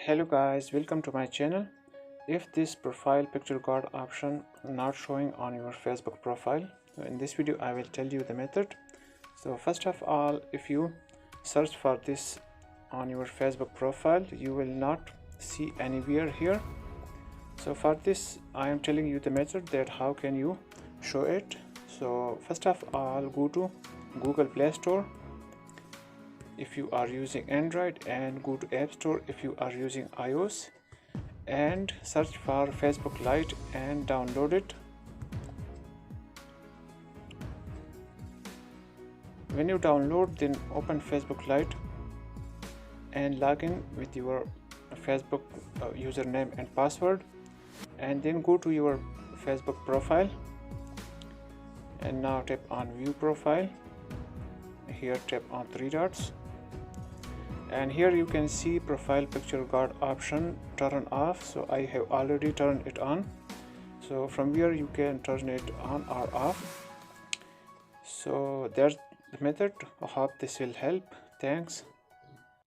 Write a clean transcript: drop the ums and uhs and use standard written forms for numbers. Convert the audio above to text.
Hello guys, welcome to my channel. If this profile picture guard option not showing on your Facebook profile, in this video I will tell you the method. So first of all, if you search for this on your Facebook profile, you will not see anywhere here. So for this I am telling you the method that how can you show it. So first of all, go to Google Play Store if you are using Android, and go to App Store if you are using iOS, and search for Facebook Lite and download it. When you download, then open Facebook Lite and log in with your Facebook username and password, and then go to your Facebook profile and now tap on view profile. Here tap on three dots, and here you can see profile picture guard option turn off. So I have already turned it on, so from here you can turn it on or off. So there's the method. I hope this will help. Thanks.